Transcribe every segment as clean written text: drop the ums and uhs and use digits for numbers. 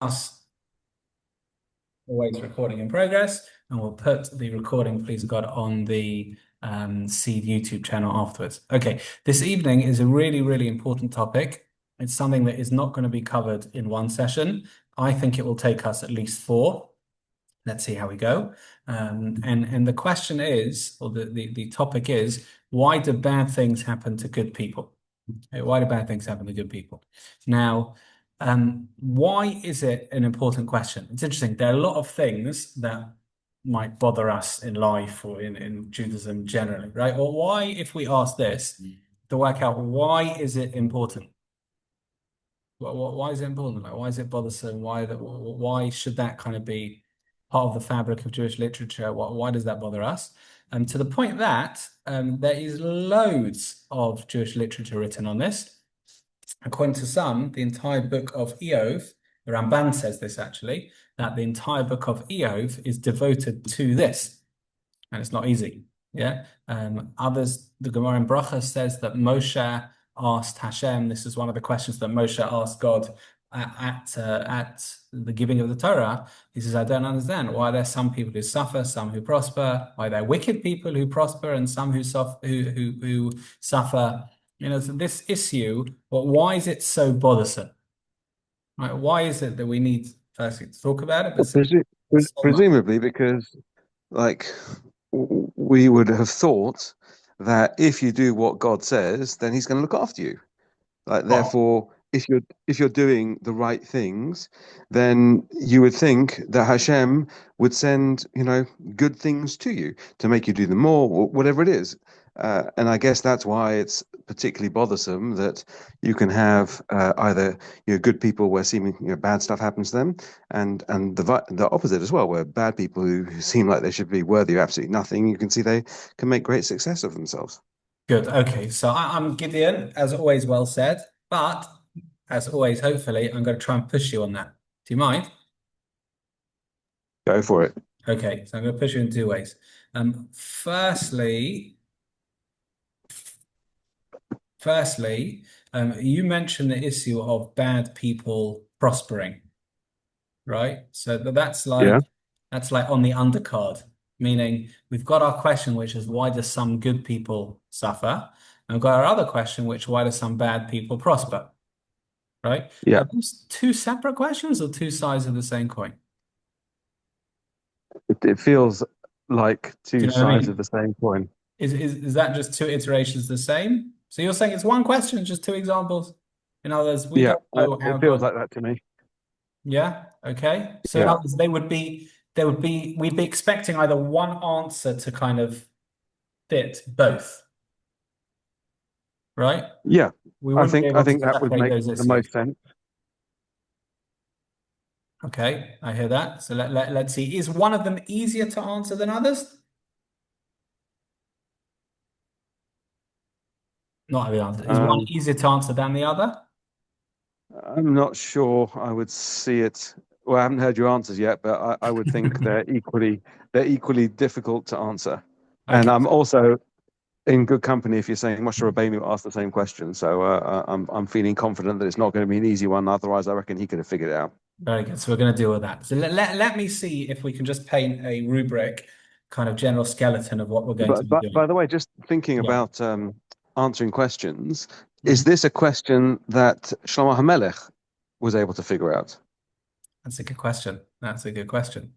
us always recording in progress, and we'll put the recording, please God, on the Seed YouTube channel afterwards. Okay, this evening is a really, really important topic. It's something that is not going to be covered in one session. I think it will take us at least 4. Let's see how we go. And the question is, or the topic is, why do bad things happen to good people? Okay, why do bad things happen to good people? Now, why is it an important question? It's interesting. There are a lot of things that might bother us in life or in Judaism generally, right? Or why, if we ask this, to work out why is it important? Why is it important? Like, why is it bothersome? Why should that kind of be part of the fabric of Jewish literature? Why does that bother us? To the point that there is loads of Jewish literature written on this. According to some, the entire book of Iyov, the Ramban says this actually, that the entire book of Iyov is devoted to this. And it's not easy. Yeah. Others, the Gemara in Bracha says that Moshe asked Hashem, this is one of the questions that Moshe asked God at the giving of the Torah. He says, I don't understand why there are some people who suffer, some who prosper, why there are wicked people who prosper and some who suffer. You know, so this issue, but why is it so bothersome? Right? Why is it that we need firstly to talk about it, but Presumably because, like, we would have thought that if you do what God says, then He's going to look after you. Like, well, therefore, if you're doing the right things, then you would think that Hashem would send, good things to you to make you do them more, or whatever it is. And I guess that's why it's particularly bothersome that you can have either good people where seeming bad stuff happens to them, and the opposite as well, where bad people who seem like they should be worthy of absolutely nothing, you can see they can make great success of themselves. good. Okay, so I'm Gideon, as always, well said. But as always, hopefully, I'm going to try and push you on that. Do you mind? Go for it. Okay, so I'm going to push you in 2 ways. Firstly, you mentioned the issue of bad people prospering, right? So Yeah. that's like on the undercard, meaning we've got our question, which is why do some good people suffer? And we've got our other question, which why do some bad people prosper? Right? Yeah. Are those 2 separate questions or 2 sides of the same coin? It feels like Do two you know what I sides of mean? the same coin. Is that just 2 iterations the same? So you're saying it's one question, just 2 examples? In other words, we Yeah, don't know how it feels God. like that to me. Yeah. Okay. So in Yeah, other words, we'd be expecting either one answer to kind of fit both, right? yeah. We I wouldn't be think I able to think that would separate make those the issues. most sense. Okay, I hear that. So let's see. Is one of them easier to answer than others? Not every answer. Is one Um, easier to answer than the other? I'm not sure I would see it. Well, I haven't heard your answers yet, but I would think they're equally difficult to answer. And Okay. I'm also in good company if you're saying Moshe Rabbeinu asked the same question. So I'm feeling confident that it's not going to be an easy one. Otherwise, I reckon he could have figured it out. Very good. So we're going to deal with that. So let me see if we can just paint a rubric, kind of general skeleton of what we're going to But, be but by doing. the way, just thinking Yeah. about answering questions, is Mhm. this a question that Shlomo HaMelech was able to figure out? That's a good question. That's a good question.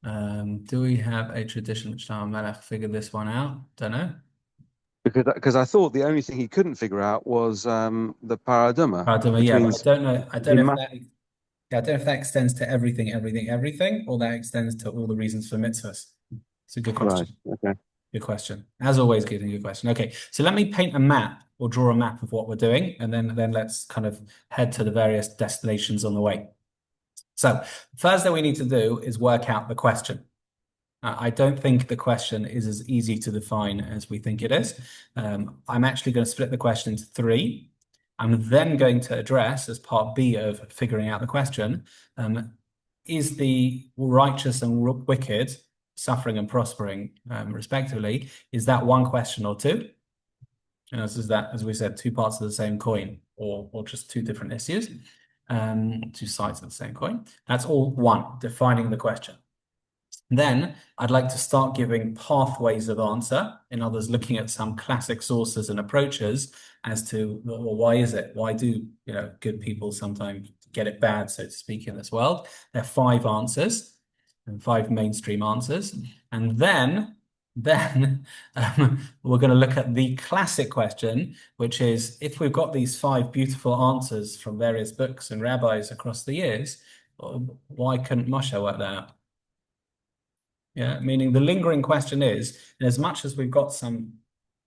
Do we have a tradition that Shlomo Melech figured this one out? Don't know. Because I thought the only thing he couldn't figure out was the paraduma, which Yeah, but I means don't know. I don't he know if must. that. Yeah, I don't know if that extends to everything, everything, everything, or that extends to all the reasons for mitzvahs. It's a good Right. question. Okay. Good question. As always, good question. Okay, so let me paint a map or draw a map of what we're doing, and then let's kind of head to the various destinations on the way. So, first thing we need to do is work out the question. I don't think the question is as easy to define as we think it is. I'm actually going to split the question into 3. I'm then going to address, as part B of figuring out the question, is the righteous and wicked suffering and prospering, respectively, is that one question or 2? And is that, as we said, 2 parts of the same coin or just 2 different issues? Two sides of the same coin. That's all one, defining the question. Then I'd like to start giving pathways of answer. In others, looking at some classic sources and approaches as to, well, why is it? Why do good people sometimes get it bad, so to speak, in this world? There are 5 answers and 5 mainstream answers, and then we're going to look at the classic question, which is, if we've got these 5 beautiful answers from various books and rabbis across the years, why couldn't Moshe work that out? Yeah, meaning the lingering question is, in as much as we've got some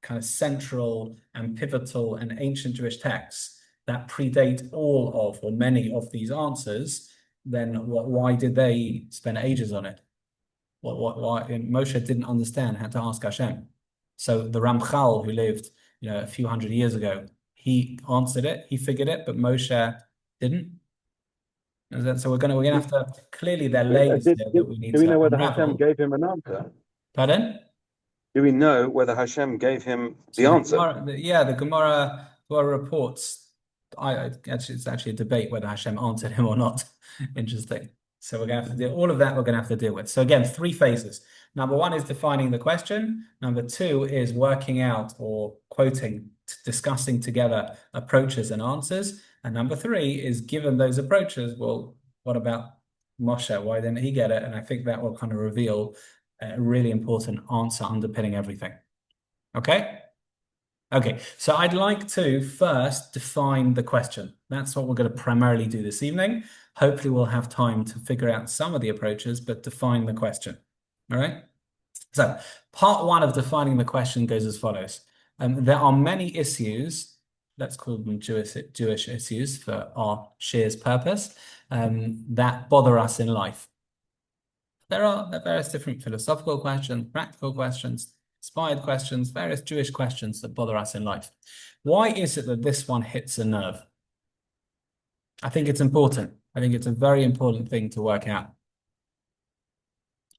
kind of central and pivotal and ancient Jewish texts that predate all of or many of these answers, then why did they spend ages on it? Why Moshe didn't understand how to ask Hashem. So the Ramchal, who lived a few hundred years ago, he answered it, he figured it, but Moshe didn't. So we're gonna have to, clearly there are layers there that we need Do we to know whether unravel. Hashem gave him an answer? Pardon? Do we know whether Hashem gave him the So answer? the Gemara reports. It's actually a debate whether Hashem answered him or not. Interesting. So we're going to have to do all of that. We're going to have to deal with. So again, 3 phases. Number 1 is defining the question. Number 2 is working out or quoting, discussing together approaches and answers. And number 3 is, given those approaches, well, what about Moshe? Why didn't he get it? And I think that will kind of reveal a really important answer underpinning everything. Okay? Okay, so I'd like to first define the question. That's what we're going to primarily do this evening. Hopefully we'll have time to figure out some of the approaches, but define the question. All right? So part 1 of defining the question goes as follows. There are many issues, let's call them Jewish issues for our Shir's purpose, that bother us in life. There are various different philosophical questions, practical questions, inspired questions, various Jewish questions that bother us in life. Why is it that this one hits a nerve? I think it's important. I think it's a very important thing to work out.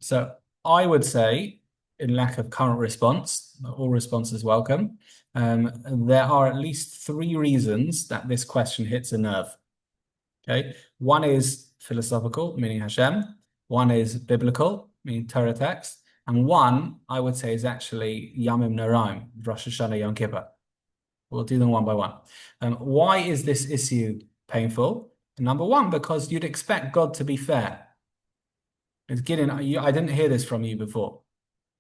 So I would say, in lack of current response, all responses welcome, there are at least 3 reasons that this question hits a nerve. Okay, 1 is philosophical, meaning Hashem. 1 is biblical, meaning Torah text. And 1, I would say, is actually Yamim Noraim, Rosh Hashanah, Yom Kippur. We'll do them one by one. Why is this issue painful? Number 1, because you'd expect God to be fair. Gideon, I didn't hear this from you before.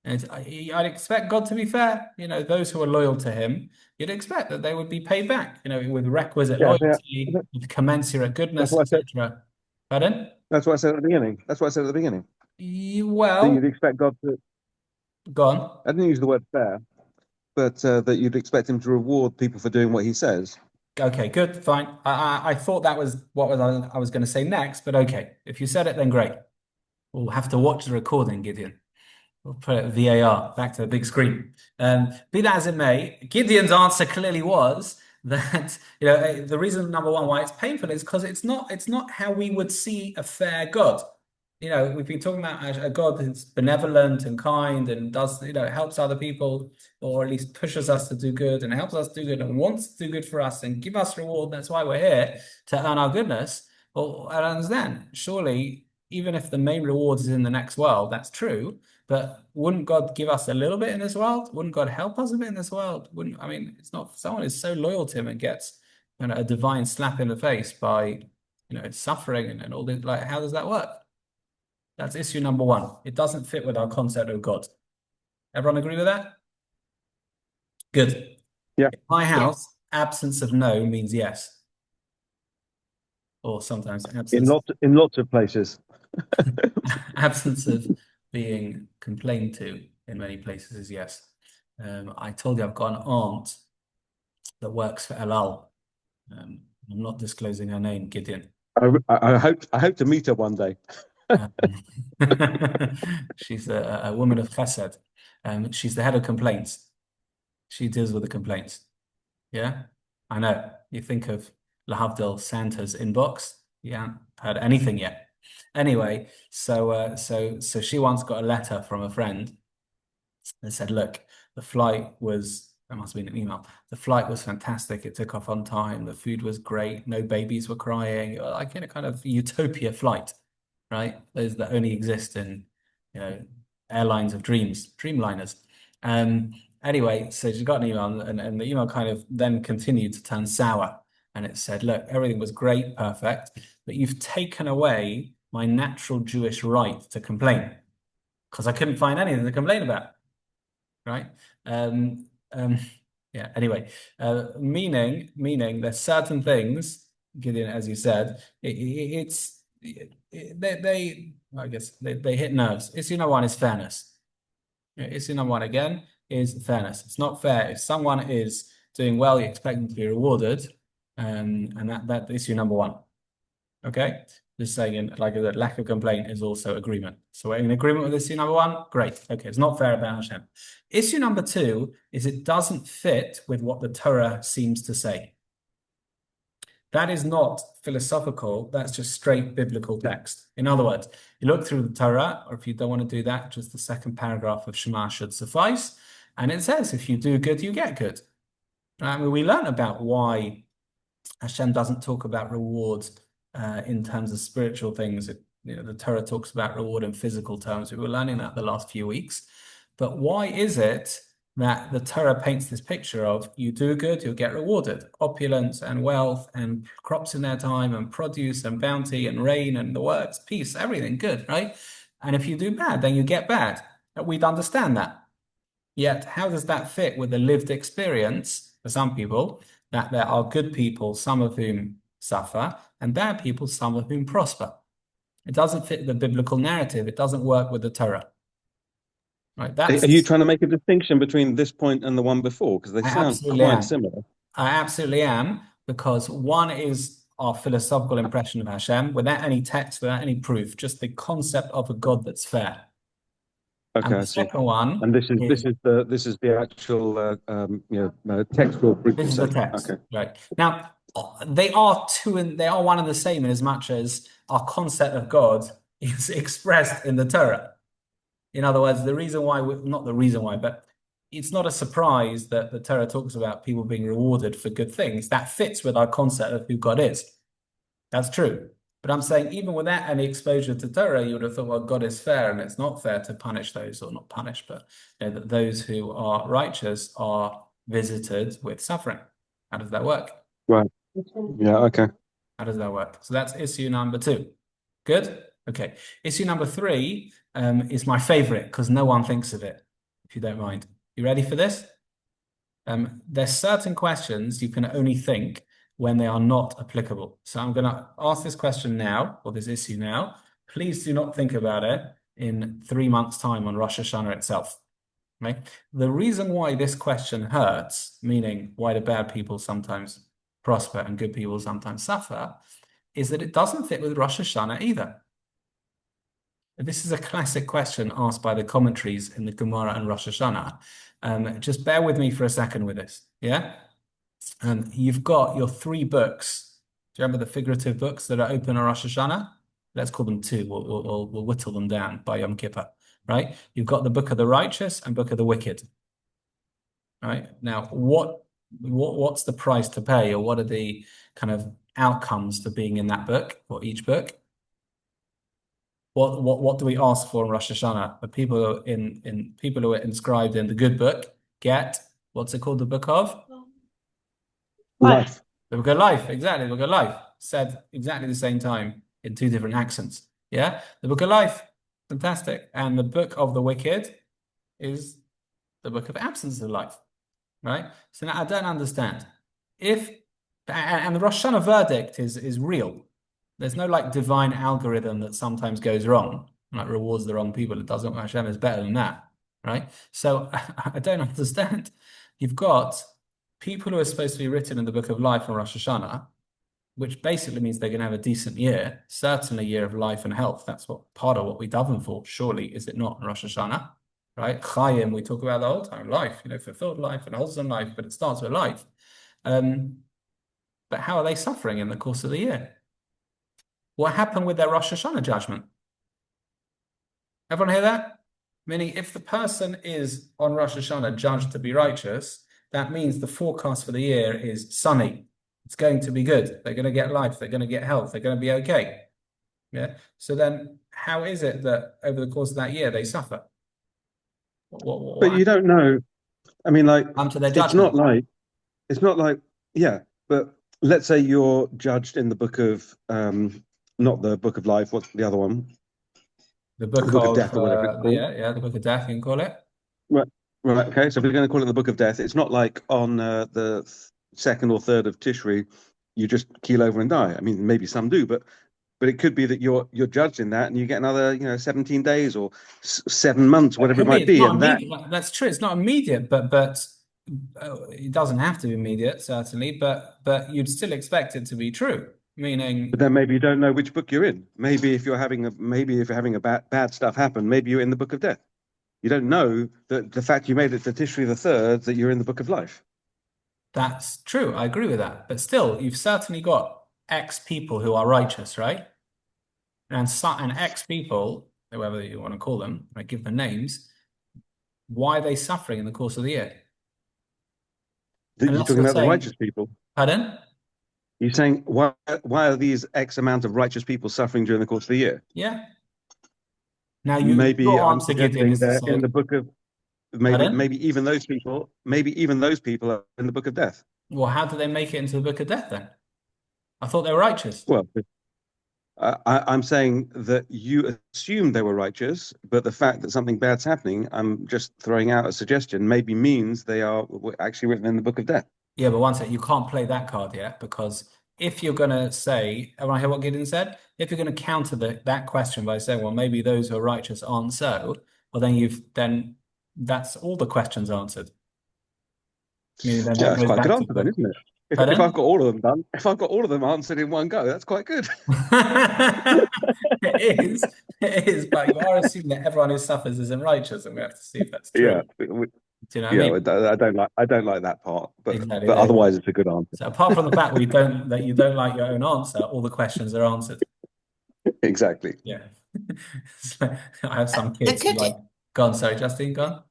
I'd expect God to be fair. Those who are loyal to him, you'd expect that they would be paid back, with requisite loyalty, with commensurate goodness, etc. Pardon? That's what I said at the beginning. Well, that you'd expect God to. Go on. I didn't use the word fair, but that you'd expect him to reward people for doing what he says. Okay, good, fine. I thought that was what I was going to say next, but okay. If you said it, then great. We'll have to watch the recording, Gideon. We'll put it VAR back to the big screen. Be that as it may, Gideon's answer clearly was that the reason, number 1, why it's painful is because it's not how we would see a fair God. We've been talking about a God that's benevolent and kind and does, helps other people, or at least pushes us to do good and helps us do good and wants to do good for us and give us reward. That's why we're here, to earn our goodness. Well, I understand. Surely, even if the main reward is in the next world, that's true. But wouldn't God give us a little bit in this world? Wouldn't God help us a bit in this world? It's not, someone is so loyal to him and gets a divine slap in the face by, suffering and all this. Like, how does that work? That's issue number 1. It doesn't fit with our concept of God. Everyone agree with that? Good. Yeah. In my house, absence of no means yes. Or sometimes absence. In lots of places. Absence of being complained to in many places is yes. I told you I've got an aunt that works for El Al. I'm not disclosing her name, Gideon. I hope to meet her one day. She's a woman of chesed. She's the head of complaints. She deals with the complaints. Yeah, I know. You think of Lahavdil Santa's inbox. You haven't heard anything yet. Anyway, so she once got a letter from a friend that said, "Look, the flight was That must have been an email. The flight was fantastic. It took off on time. The food was great. No babies were crying. Like in a kind of utopia flight, right? Those that only exist in, airlines of dreams, dreamliners. Anyway, so she got an email, and the email kind of then continued to turn sour. And it said, look, everything was great, perfect, but you've taken away my natural Jewish right to complain because I couldn't find anything to complain about, right? Yeah, anyway, meaning there's certain things, Gideon, as you said, I guess they hit nerves. Issue number one is fairness. Issue number one again is fairness. It's not fair if someone is doing well, you expect them to be rewarded, and that issue number one. Okay, just saying, like that, lack of complaint is also agreement. So we're in agreement with issue number one. Great. Okay, it's not fair about Hashem. Issue number two is it doesn't fit with what the Torah seems to say. That is not philosophical. That's just straight biblical text. In other words, you look through the Torah, or if you don't want to do that, just the second paragraph of Shema should suffice. And it says, if you do good, you get good. I mean, we learn about why Hashem doesn't talk about rewards in terms of spiritual things. The Torah talks about reward in physical terms. We were learning that the last few weeks. But why is it that the Torah paints this picture of you do good, you'll get rewarded? Opulence and wealth and crops in their time and produce and bounty and rain and the works, peace, everything good, right? And if you do bad, then you get bad. We'd understand that. Yet, how does that fit with the lived experience for some people that there are good people, some of whom suffer, and bad people, some of whom prosper? It doesn't fit the biblical narrative. It doesn't work with the Torah. Right? Are you trying to make a distinction between this point and the one before? Because they sound quite similar. I absolutely am, because one is our philosophical impression of Hashem without any text, without any proof, just the concept of a God that's fair. Okay, and the second one, and this is the actual textual proof. This is the text, okay. Right? Now, they are one and the same in as much as our concept of God is expressed in the Torah. In other words, not the reason why, but it's not a surprise that the Torah talks about people being rewarded for good things. That fits with our concept of who God is. That's true. But I'm saying even without any exposure to Torah, you would have thought, well, God is fair, and it's not fair to punish those, or not punish, but that those who are righteous are visited with suffering. How does that work? Right. Yeah, okay. How does that work? So that's issue number two. Good? Okay. Issue number three is my favorite because no one thinks of it, if you don't mind. You ready for this? There's certain questions you can only think when they are not applicable. So I'm going to ask this question now, or this issue now. Please do not think about it in 3 months' time on Rosh Hashanah itself. Okay? The reason why this question hurts, meaning why do bad people sometimes prosper and good people sometimes suffer, is that it doesn't fit with Rosh Hashanah either. This is a classic question asked by the commentaries in the Gemara and Rosh Hashanah. Just bear with me for a second with this, yeah? You've got your 3 books. Do you remember the figurative books that are open on Rosh Hashanah? Let's call them 2. We'll whittle them down by Yom Kippur, right? You've got the book of the righteous and book of the wicked, right? Now, what's the price to pay, or what are the kind of outcomes to being in that book, or each book? What do we ask for in Rosh Hashanah? The people who are inscribed in the good book get, what's it called? The book of life. The book of life, exactly. The book of life, said exactly the same time in 2 different accents. Yeah, the book of life, fantastic. And the book of the wicked is the book of absence of life, right? So now I don't understand and the Rosh Hashanah verdict is real. There's no like divine algorithm that sometimes goes wrong, like rewards the wrong people. It doesn't. Hashem is better than that, right? So I don't understand. You've got people who are supposed to be written in the book of life on Rosh Hashanah, which basically means they're going to have a decent year, certainly a year of life and health. That's part of what we daven for, surely, is it not, Rosh Hashanah, right? Chayim, we talk about the whole time, life, fulfilled life and wholesome life, but it starts with life. But how are they suffering in the course of the year? What happened with their Rosh Hashanah judgment? Everyone hear that? Meaning, if the person is on Rosh Hashanah judged to be righteous, that means the forecast for the year is sunny. It's going to be good. They're going to get life. They're going to get health. They're going to be okay. Yeah. So then how is it that over the course of that year they suffer? But you don't know. I mean, like, Come to their it's not judgment. like, yeah, but let's say you're judged in the book of, not the book of life, what's the other one? The The book book of of death or whatever it's called. the book of death, you can call it. Right, right, okay. So if we're going to call it the book of death, it's not like on the second or third of Tishri, you just keel over and die. I mean, maybe some do, but it could be that you're judged in that, and you get another, 17 days or 7 months, It whatever it could be. might It's be, not and that. immediate. That's true. It's not immediate, but it doesn't have to be immediate, certainly. But you'd still expect it to be true. Meaning, But then maybe you don't know which book you're in. Maybe if you're having a bad stuff happen, maybe you're in the book of death. You don't know that the fact you made it to Tishri the third, that you're in the book of life. that's true. I agree with that. But still, you've certainly got X people who are righteous, right? And X people, whoever you want to call them, I give them names. Why are they suffering in the course of the year? You're Unless talking you're about the saying, righteous people. pardon? You're saying why are these X amount of righteous people suffering during the course of the year? Yeah. Now Maybe your I'm answer, Gideon, suggesting is to that in say, the book of pardon? maybe even those people, are in the book of death. Well, how do they make it into the book of death then? I thought they were righteous. Well, I'm saying that you assume they were righteous, but the fact that something bad's happening, I'm just throwing out a suggestion, maybe means they are actually written in the book of death. Yeah, but one second, you can't play that card yet, because if you're going to say, everyone hear what Gideon said? If you're going to counter that question by saying, well, maybe those who are righteous aren't so, well, then that's all the questions answered. Meaning then Yeah, that that's goes quite a back good to answer then, isn't it? If I've pardon? got all of them done, if I've got all of them answered in one go, that's quite good. It is, but you are assuming that everyone who suffers isn't righteous, and we have to see if that's true. Yeah, Do you know what I yeah. mean? I don't like that part, Exactly. but There you go. otherwise, it's a good answer. So apart from the fact that you don't like your own answer, all the questions are answered. Exactly. Yeah. So, I have some But kids who like, go on, sorry, Justine, go on.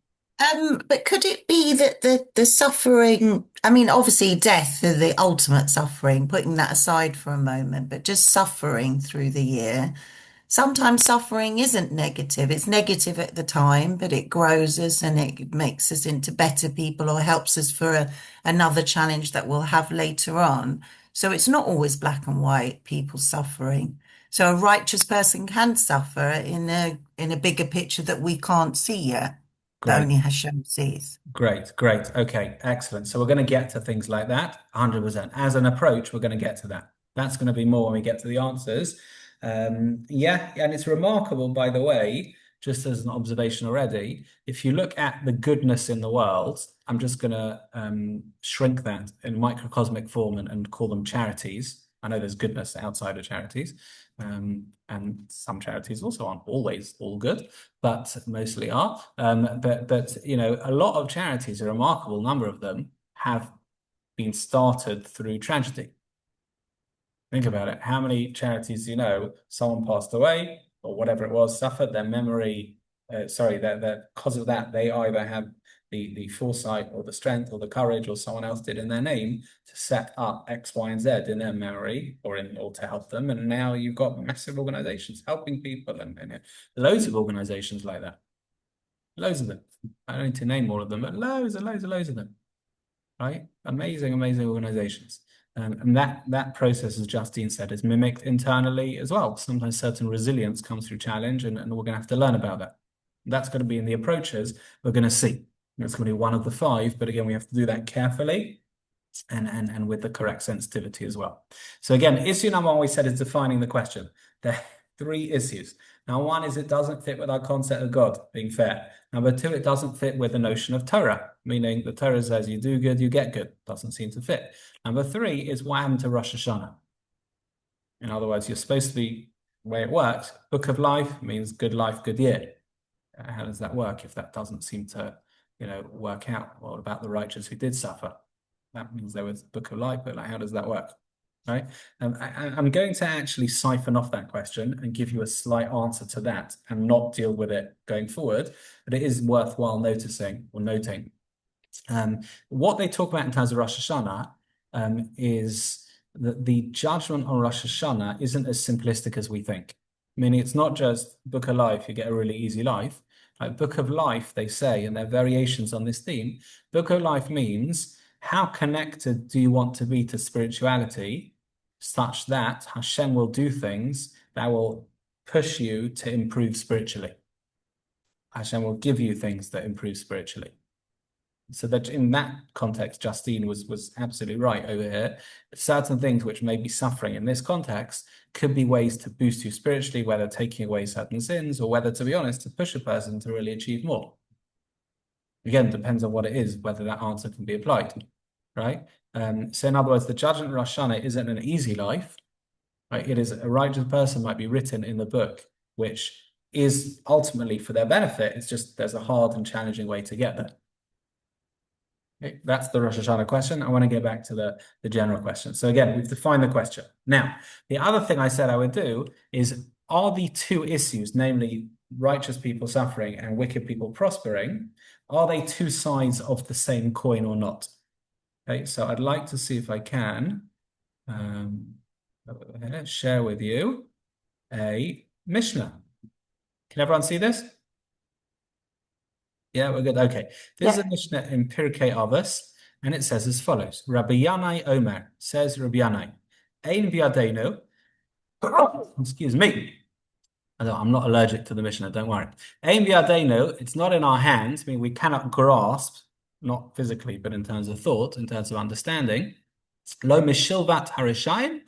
but could it be that the suffering, I mean, obviously death, the ultimate suffering, putting that aside for a moment, but just suffering through the year, sometimes suffering isn't negative. It's negative at the time, but it grows us and it makes us into better people or helps us for another challenge that we'll have later on. So it's not always black and white, people suffering. So a righteous person can suffer in a bigger picture that we can't see yet, that Great. only Hashem sees. Great. Okay, excellent. So we're going to get to things like that 100%. As an approach, we're going to get to that. That's going to be more when we get to the answers. Yeah, and it's remarkable, by the way, just as an observation already, if you look at the goodness in the world, I'm just going to shrink that in microcosmic form and call them charities. I know there's goodness outside of charities, and some charities also aren't always all good, but mostly are. But a lot of charities, a remarkable number of them, have been started through tragedy. Think about it. How many charities do you know? Someone passed away or whatever it was, suffered their memory. That because of that, they either had the foresight or the strength or the courage or someone else did in their name to set up X, Y, and Z in their memory or to help them. And now you've got massive organizations helping people and loads of organizations like that. Loads of them. I don't need to name all of them, but loads and loads and loads of them. Right? Amazing organizations. And that process, as Justine said, is mimicked internally as well. Sometimes certain resilience comes through challenge, and we're going to have to learn about that. That's going to be in the approaches we're going to see. It's going to be one of the 5, but again, we have to do that carefully and with the correct sensitivity as well. So again, issue number 1 we said is defining the question. There are 3 issues. Now, 1 is it doesn't fit with our concept of God, being fair. Number 2, it doesn't fit with the notion of Torah, meaning the Torah says you do good, you get good. Doesn't seem to fit. Number 3 is what happened to Rosh Hashanah. In other words, you're supposed to be, the way it works, Book of Life means good life, good year. How does that work if that doesn't seem to, work out? What about the righteous who did suffer? That means there was Book of Life, but how does that work? Right? I'm going to actually siphon off that question and give you a slight answer to that and not deal with it going forward. But it is worthwhile noting What they talk about in terms of Rosh Hashanah is that the judgment on Rosh Hashanah isn't as simplistic as we think. Meaning it's not just Book of Life, you get a really easy life. Like Book of Life, they say, and there are variations on this theme. Book of Life means how connected do you want to be to spirituality such that Hashem will do things that will push you to improve spiritually. Hashem will give you things that improve spiritually. So that in that context, Justine was absolutely right over here. Certain things which may be suffering in this context could be ways to boost you spiritually, whether taking away certain sins or whether, to be honest, to push a person to really achieve more. Again, depends on what it is, whether that answer can be applied, right? So in other words, the judgment of Rosh Hashanah isn't an easy life, right? It is a righteous person might be written in the book, which is ultimately for their benefit. It's just there's a hard and challenging way to get there. Okay, that's the Rosh Hashanah question. I want to get back to the general question. So again, we've defined the question. Now, the other thing I said I would do is, are the two issues, namely righteous people suffering and wicked people prospering, are they two sides of the same coin or not? Okay, so I'd like to see if I can share with you a Mishnah. Can everyone see this? Yeah, we're good. Okay. This is a Mishnah in Pirkei Avos, and it says as follows. Rabbi Yanai Omer, says Rabbi Yanai, Ein biyadeinu, excuse me. I'm not allergic to the Mishnah, don't worry. Ein biyadeinu, it's not in our hands. I mean, we cannot grasp, not physically, but in terms of thought, in terms of understanding. Lo mishilvat harishayim,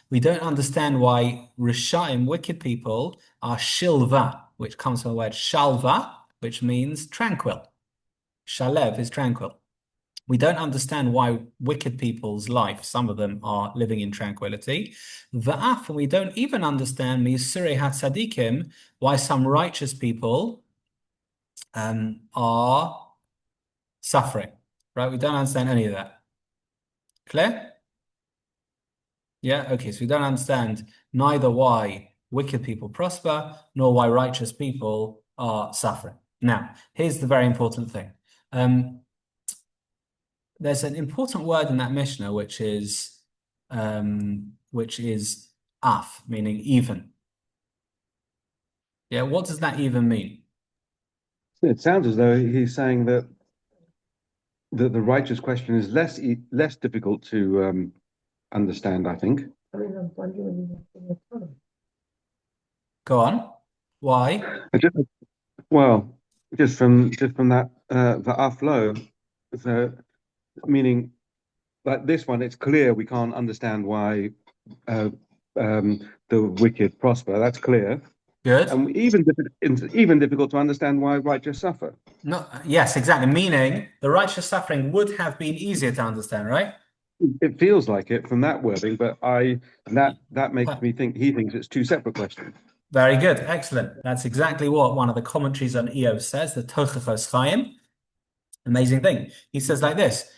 we don't understand why Rishayim, wicked people, are shilva, which comes from the word shalva, which means tranquil. Shalev is tranquil. We don't understand why wicked people's life, some of them are living in tranquility. Va'af, we don't even understand Misurei HaTzadikim, why some righteous people are suffering. Right? We don't understand any of that. Clear? Yeah, okay, so we don't understand neither why wicked people prosper, nor why righteous people are suffering. Now, here's the very important thing. There's an important word in that Mishnah, which is af, meaning even. Yeah, what does that even mean? It sounds as though he's saying that the righteous question is less difficult to understand, I think. Go on. Why? Just from that va'af lo, so meaning like this one, it's clear we can't understand why the wicked prosper. That's clear. Good. And even difficult to understand why righteous suffer. No, yes, exactly. Meaning the righteous suffering would have been easier to understand, right? It feels like it from that wording, but that makes me think he thinks it's two separate questions. Very good. Excellent. That's exactly what one of the commentaries on Eov says, the Tochachos Chaim. Amazing thing. He says like this.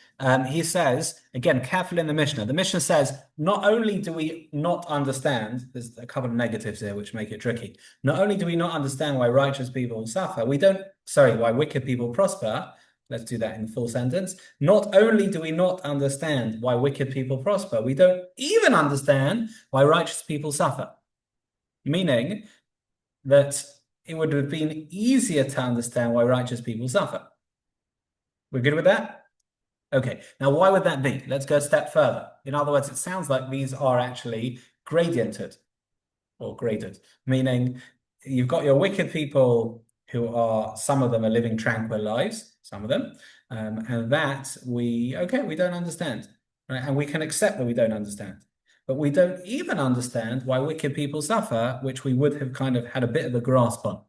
He says, again, careful in the Mishnah. The Mishnah says, not only do we not understand, there's a couple of negatives here which make it tricky. Not only do we not understand why righteous people suffer, why wicked people prosper. Let's do that in full sentence. Not only do we not understand why wicked people prosper, we don't even understand why righteous people suffer. Meaning that it would have been easier to understand why righteous people suffer. We're good with that? Okay, now why would that be? Let's go a step further. In other words, it sounds like these are actually gradiented or graded, meaning you've got your wicked people who are, some of them are living tranquil lives, some of them, and that we don't understand, right? And we can accept that we don't understand. But we don't even understand why wicked people suffer, which we would have kind of had a bit of a grasp on.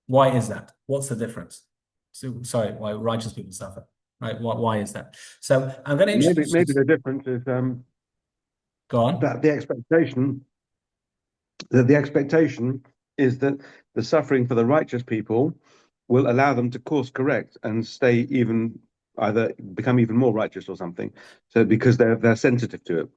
Why is that? What's the difference? Why righteous people suffer, right? Why is that? So I'm going to introduce... Maybe the difference is go on. That the expectation is that the suffering for the righteous people will allow them to course correct and either become even more righteous or something. So because they're sensitive to it.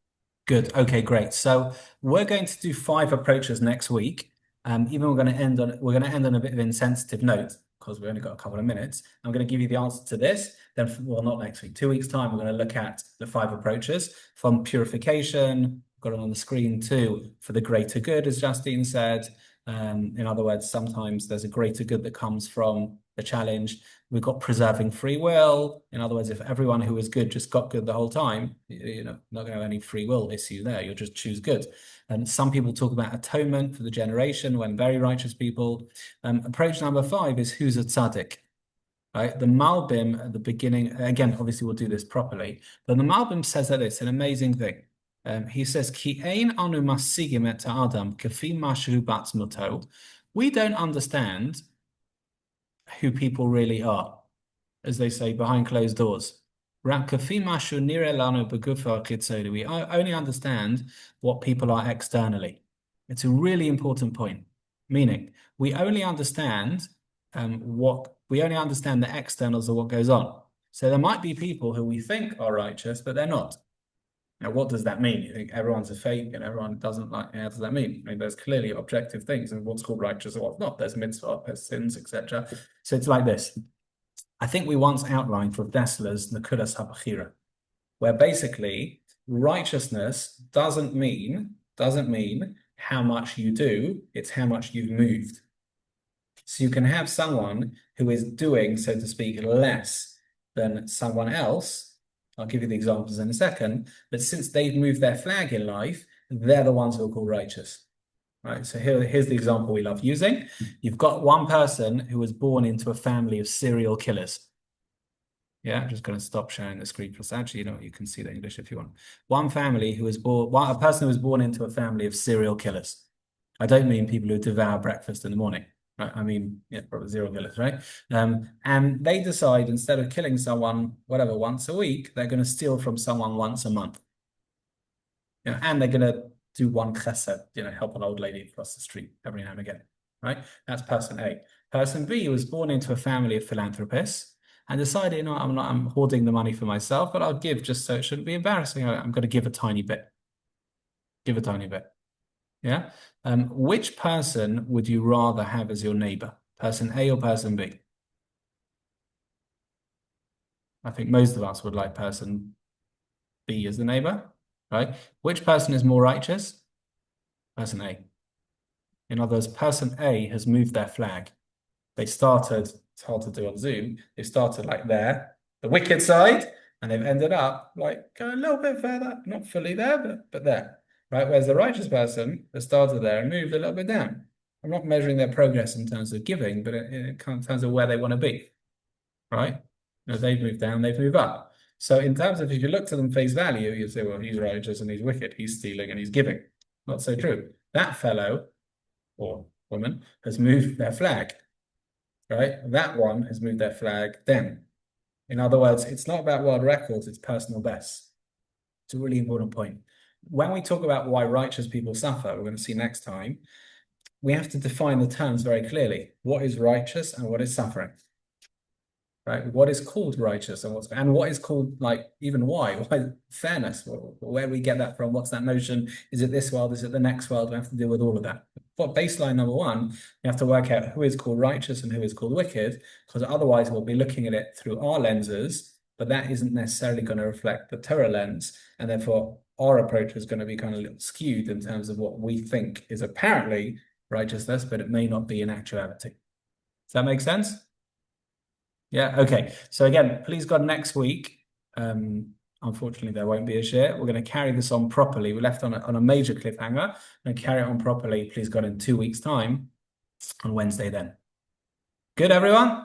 Good. Okay, great. So we're going to do 5 approaches next week. Even we're going to end on a bit of insensitive note because we've only got a couple of minutes. I'm going to give you the answer to this. Then, well, not next week, 2 weeks' time, we're going to look at the 5 approaches from purification. Got it on the screen too, for the greater good, as Justine said. In other words, sometimes there's a greater good that comes from the challenge. We've got preserving free will. In other words, if everyone who was good just got good the whole time, you're not going to have any free will issue there. You'll just choose good. And some people talk about atonement for the generation when very righteous people. Approach number 5 is who's a tzaddik. Right? The Malbim at the beginning, again, obviously we'll do this properly, but the Malbim says that it's an amazing thing. He says, Ki ein anu masigim et ha'adam kafi mashu batzmuto. We don't understand who people really are, as they say, behind closed doors. Rak kafi mashu nire lanu begufa chitzoni. We only understand what people are externally. It's a really important point. Meaning, we only understand the externals of what goes on. So there might be people who we think are righteous, but they're not. Now, what does that mean? You think everyone's a fake and everyone doesn't like, how does that mean? I mean, there's clearly objective things and what's called righteous and what's not. There's mitzvah, there's sins, etc. So it's like this. I think we once outlined for Dessler's Nakudas HaBachira, where basically righteousness doesn't mean how much you do, it's how much you've moved. So you can have someone who is doing, so to speak, less than someone else. I'll give you the examples in a second, but since they've moved their flag in life, they're the ones who are called righteous. Right? So here's the example we love using. You've got one person who was born into a family of serial killers. Yeah, I'm just going to stop sharing the screen for us. Actually, you can see the English if you want. One family who was born, a person who was born into a family of serial killers. I don't mean people who devour breakfast in the morning. Right? I mean, yeah, probably serial killers, right? And they decide instead of killing someone, whatever, once a week, they're going to steal from someone once a month. And they're going to do one chesed, help an old lady across the street every now and again, right? That's person A. Person B was born into a family of philanthropists and decided, I'm hoarding the money for myself, but I'll give just so it shouldn't be embarrassing. I'm going to give a tiny bit. Give a tiny bit. Yeah. Which person would you rather have as your neighbor? Person A or person B? I think most of us would like person B as the neighbor, right? Which person is more righteous? Person A. In other words, person A has moved their flag. They started, it's hard to do on Zoom, they started like there, the wicked side, and they've ended up like going a little bit further, not fully there, but there. Right, whereas the righteous person has started there and moved a little bit down. I'm not measuring their progress in terms of giving, but in terms of where they want to be. Right? They've moved down, they've moved up. So in terms of if you look to them face value, you say, well, he's righteous and he's wicked, he's stealing and he's giving. Not so true. That fellow or woman has moved their flag. Right? That one has moved their flag down. In other words, it's not about world records, it's personal best. It's a really important point. When we talk about why righteous people suffer, we're going to see next time, we have to define the terms very clearly. What is righteous and what is suffering? Right? What is called righteous and what is called, like, even why fairness? Where do we get that from? What's that notion? Is it this world? Is it the next world? We have to deal with all of that. But baseline number 1, we have to work out who is called righteous and who is called wicked, because otherwise we'll be looking at it through our lenses, but that isn't necessarily going to reflect the Torah lens, and therefore our approach is going to be kind of a little skewed in terms of what we think is apparently righteousness, but it may not be in actuality. Does that make sense? Yeah, okay. So again, please God, next week, unfortunately there won't be a share. We're going to carry this on properly. We left on a major cliffhanger and carry it on properly, please God, in 2 weeks' time on Wednesday then. Good, everyone?